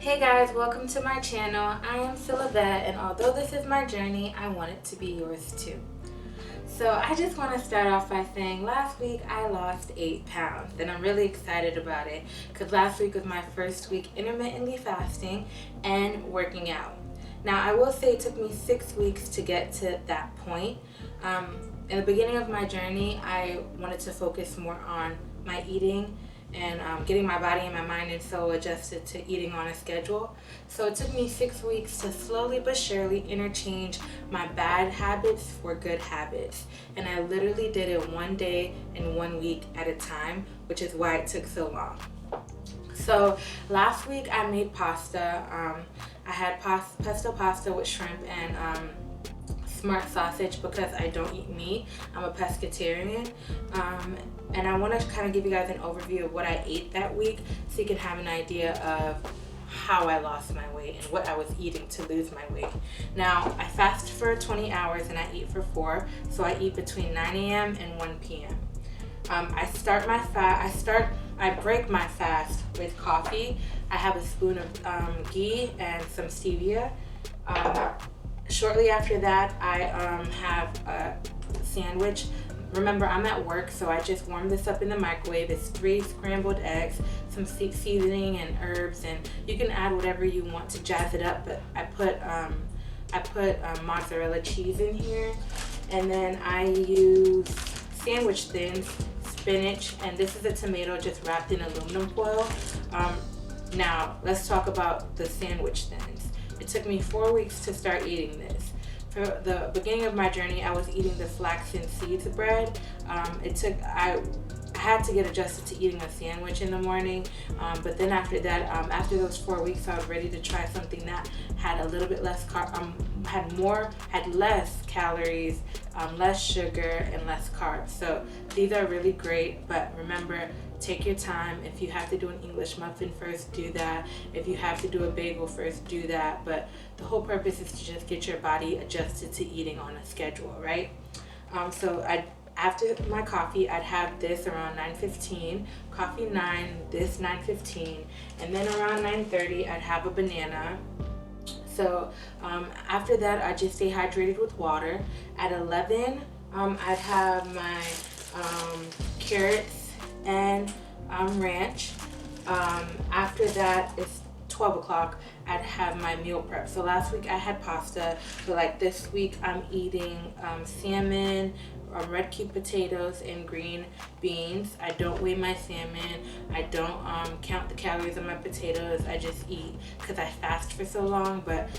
Hey guys, welcome to my channel. I am Silhouette, and although this is my journey, I want it to be yours too. So I just want to start off by saying last week I lost 8 pounds, and I'm really excited about it because last week was my first week intermittently fasting and working out. Now I will say it took me 6 weeks to get to that point. In the beginning of my journey, I wanted to focus more on my eating and getting my body and my mind and soul adjusted to eating on a schedule. So it took me 6 weeks to slowly but surely interchange my bad habits for good habits. And I literally did it one day and 1 week at a time, which is why it took so long. So last week I made pasta. I had pesto pasta with shrimp and smart sausage because I don't eat meat. I'm a pescatarian. And I want to kind of give you guys an overview of what I ate that week so you can have an idea of how I lost my weight and what I was eating to lose my weight. Now, I fast for 20 hours and I eat for 4, so I eat between 9 a.m. and 1 p.m. I break my fast with coffee. I have a spoon of ghee and some stevia. Shortly after that, I have a sandwich. Remember, I'm at work, so I just warmed this up in the microwave. It's 3 scrambled eggs, some seasoning and herbs, and you can add whatever you want to jazz it up. But I put mozzarella cheese in here, and then I use sandwich thins, spinach, and this is a tomato just wrapped in aluminum foil. Now let's talk about the sandwich thins. It took me 4 weeks to start eating this. For the beginning of my journey, I was eating the flax and seeds bread. I had to get adjusted to eating a sandwich in the morning, but then after that, after those 4 weeks, I was ready to try something that had a little bit less had less calories, less sugar, and less carbs. So these are really great, but remember, take your time. If you have to do an English muffin first, do that. If you have to do a bagel first, do that. But the whole purpose is to just get your body adjusted to eating on a schedule, right? After my coffee, I'd have this around 9:15, coffee 9, this 9:15, and then around 9:30, I'd have a banana. So after that, I just stay hydrated with water. At 11, I'd have my carrots and ranch. After that, it's 12 o'clock, I'd have my meal prep. So last week I had pasta, but like this week I'm eating salmon, red cube potatoes, and green beans. I don't weigh my salmon. I don't count the calories of my potatoes. I just eat because I fast for so long. But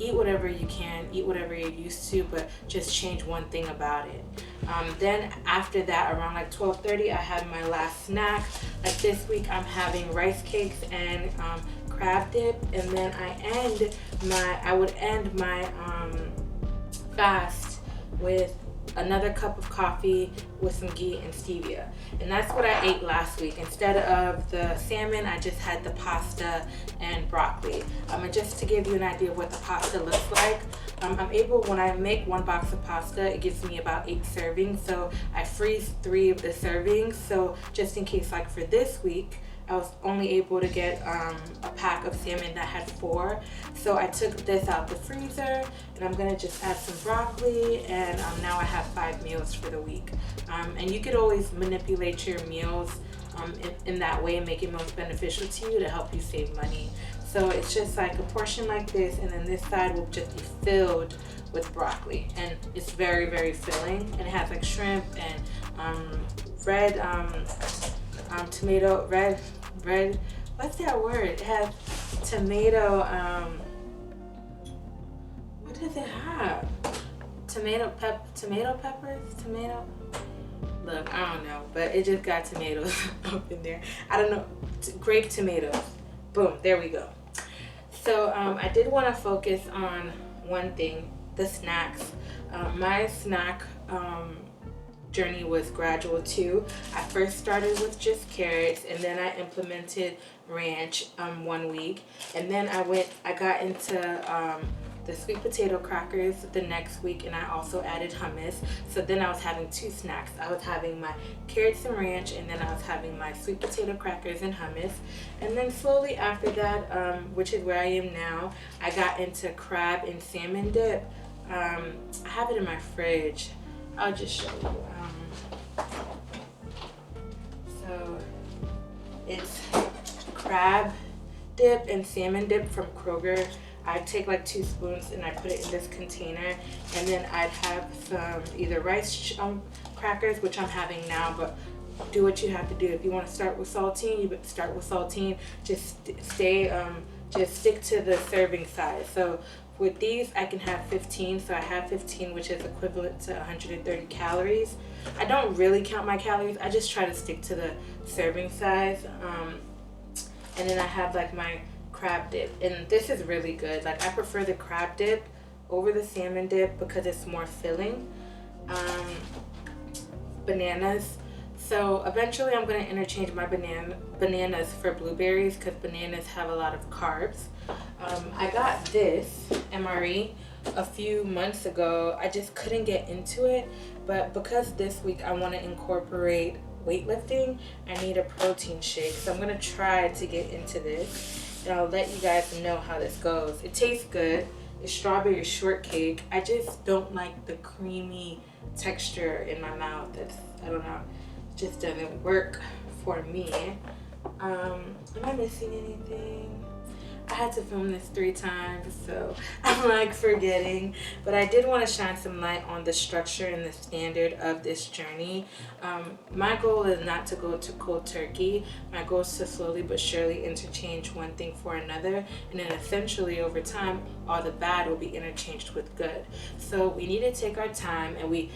eat whatever you can, eat whatever you're used to, but just change one thing about it. Then after that, around like 12:30, I have my last snack. Like this week, I'm having rice cakes and crab dip, and then I would end my fast with another cup of coffee with some ghee and stevia. And that's what I ate last week. Instead of the salmon, I just had the pasta and broccoli. And just to give you an idea of what the pasta looks like, when I make 1 box of pasta, it gives me about 8 servings. So I freeze 3 of the servings. So just in case, like for this week, I was only able to get a pack of salmon that had 4. So I took this out the freezer, and I'm gonna just add some broccoli, and now I have 5 meals for the week. And you could always manipulate your meals in that way and make it most beneficial to you to help you save money. So it's just like a portion like this, and then this side will just be filled with broccoli, and it's very, very filling, and it has like shrimp and red what's that word? It has tomato, what does it have? Tomato peppers? Look, I don't know, but it just got tomatoes up in there. I don't know, grape tomatoes. Boom, there we go. So I did want to focus on one thing, the snacks. My snack journey was gradual too. I first started with just carrots, and then I implemented ranch 1 week, and then I got into the sweet potato crackers the next week, and I also added hummus. So then I was having two snacks. I was having my carrots and ranch, and then I was having my sweet potato crackers and hummus. And then slowly after that, which is where I am now, I got into crab and salmon dip. I have it in my fridge. I'll just show you. So it's crab dip and salmon dip from Kroger. I take like 2 spoons and I put it in this container, and then I'd have some either rice crackers, which I'm having now, but do what you have to do. If you want to start with saltine, you start with saltine. Just stick to the serving size. So with these, I can have 15. So I have 15, which is equivalent to 130 calories. I don't really count my calories. I just try to stick to the serving size. And then I have like my crab dip, and this is really good. Like, I prefer the crab dip over the salmon dip because it's more filling. Bananas. So eventually I'm going to interchange my bananas for blueberries because bananas have a lot of carbs. I got this MRE a few months ago. I just couldn't get into it, but because this week I want to incorporate weightlifting, I need a protein shake. So I'm going to try to get into this, and I'll let you guys know how this goes. It tastes good. It's strawberry shortcake. I just don't like the creamy texture in my mouth. I don't know. Just doesn't work for me. Am I missing anything? I had to film this 3 times, so I'm like forgetting. But I did want to shine some light on the structure and the standard of this journey. My goal is not to go to cold turkey. My goal is to slowly but surely interchange one thing for another, and then essentially over time, all the bad will be interchanged with good. So we need to take our time, and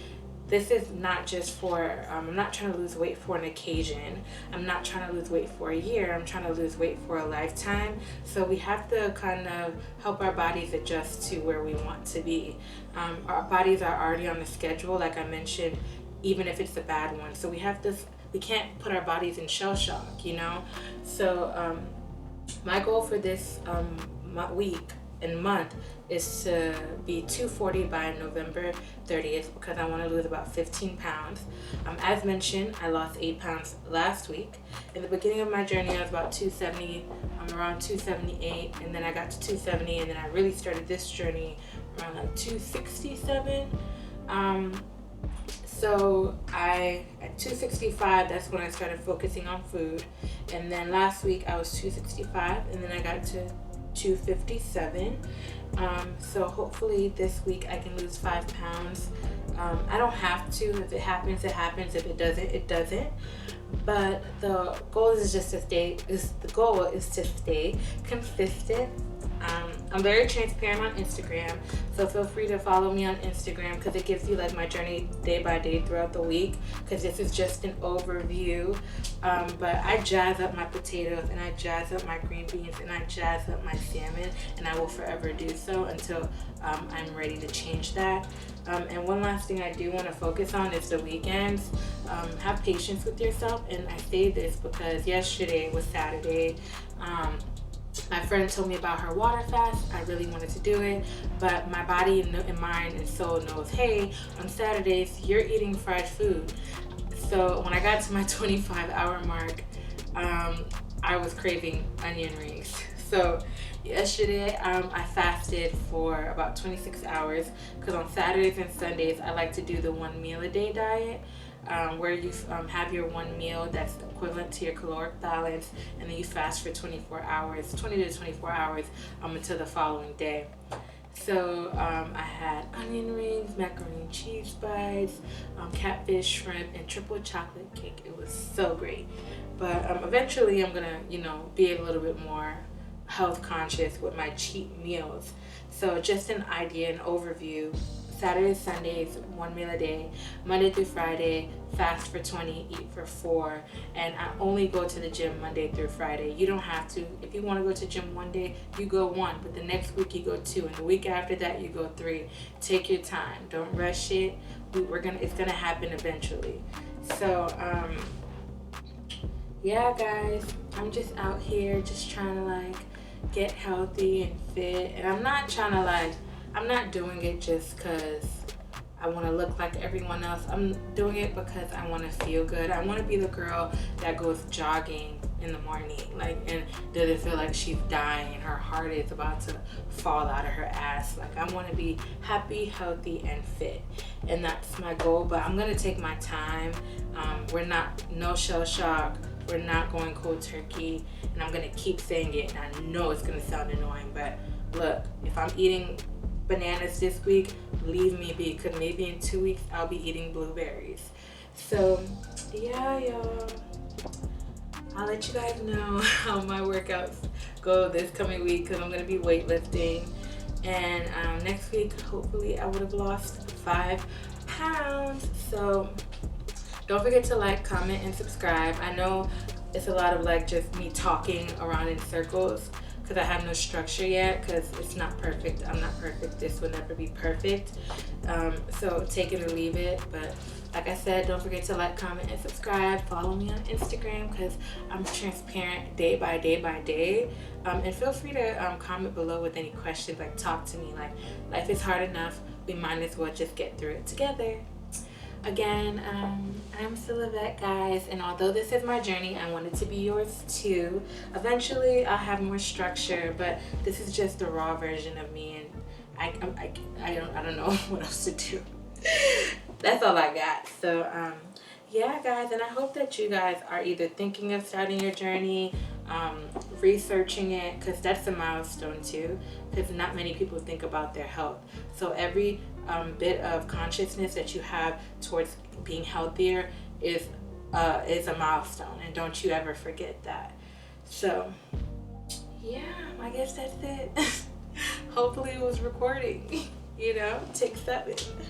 this is not just for, I'm not trying to lose weight for an occasion. I'm not trying to lose weight for a year. I'm trying to lose weight for a lifetime. So we have to kind of help our bodies adjust to where we want to be. Our bodies are already on the schedule, like I mentioned, even if it's a bad one. So we can't put our bodies in shell shock, you know? So my goal for this week and month is to be 240 by November 30th because I want to lose about 15 pounds. As mentioned, I lost 8 pounds last week. In the beginning of my journey, I was about 270. I'm around 278, and then I got to 270, and then I really started this journey around like 267. So at 265, that's when I started focusing on food. And then last week I was 265, and then I got to 257. So hopefully this week I can lose 5 pounds. I don't have to. If it happens, it happens. If it doesn't, it doesn't. But the goal is just to stay consistent. I'm very transparent on Instagram, so feel free to follow me on Instagram because it gives you like my journey day by day throughout the week, because this is just an overview. But I jazz up my potatoes, and I jazz up my green beans, and I jazz up my salmon, and I will forever do so until I'm ready to change that. And one last thing I do want to focus on is the weekends. Have patience with yourself, and I say this because yesterday was Saturday. My friend told me about her water fast. I really wanted to do it, but my body and mind and soul knows, hey, on Saturdays, you're eating fried food. So when I got to my 25-hour mark, I was craving onion rings. So yesterday, I fasted for about 26 hours because on Saturdays and Sundays, I like to do the 1 meal a day diet. Where you have your one meal that's equivalent to your caloric balance, and then you fast for 20 to 24 hours until the following day. So I had onion rings, macaroni and cheese bites, catfish, shrimp, and triple chocolate cake. It was so great. But eventually I'm gonna, be a little bit more health conscious with my cheat meals. So just an idea, an overview. Saturdays, Sundays, 1 meal a day. Monday through Friday, fast for 20, eat for 4. And I only go to the gym Monday through Friday. You don't have to. If you want to go to the gym one day, you go 1. But the next week you go 2. And the week after that, you go 3. Take your time. Don't rush it. It's gonna happen eventually. So, yeah, guys. I'm just out here just trying to get healthy and fit. And I'm not trying to I'm not doing it just because I want to look like everyone else. I'm doing it because I want to feel good. I want to be the girl that goes jogging in the morning, like, and doesn't feel like she's dying and her heart is about to fall out of her ass. Like, I want to be happy, healthy, and fit, and that's my goal. But I'm gonna take my time. We're not no shell shock. We're not going cold turkey, and I'm gonna keep saying it. And I know it's gonna sound annoying, but look, if I'm eating bananas this week, leave me be, because maybe in 2 weeks I'll be eating blueberries. So yeah, y'all, I'll let you guys know how my workouts go this coming week, because I'm going to be weightlifting. And next week, hopefully I would have lost 5 pounds. So don't forget to like, comment, and subscribe. I know it's a lot of like just me talking around in circles, because I have no structure yet, because it's not perfect. I'm not perfect. This will never be perfect. So take it or leave it. But like I said, don't forget to like, comment, and subscribe. Follow me on Instagram, because I'm transparent day by day by day. And feel free to comment below with any questions. Like, talk to me. Like, life is hard enough. We might as well just get through it together. Again, I'm still Yvette, guys, and although this is my journey, I want it to be yours too. Eventually I'll have more structure, but this is just the raw version of me, and I don't know what else to do. That's all I got. So yeah, guys, and I hope that you guys are either thinking of starting your journey, researching it, because that's a milestone too, because not many people think about their health. So every bit of consciousness that you have towards being healthier is a milestone, and don't you ever forget that. So yeah, I guess that's it. Hopefully it was recording. Take 7.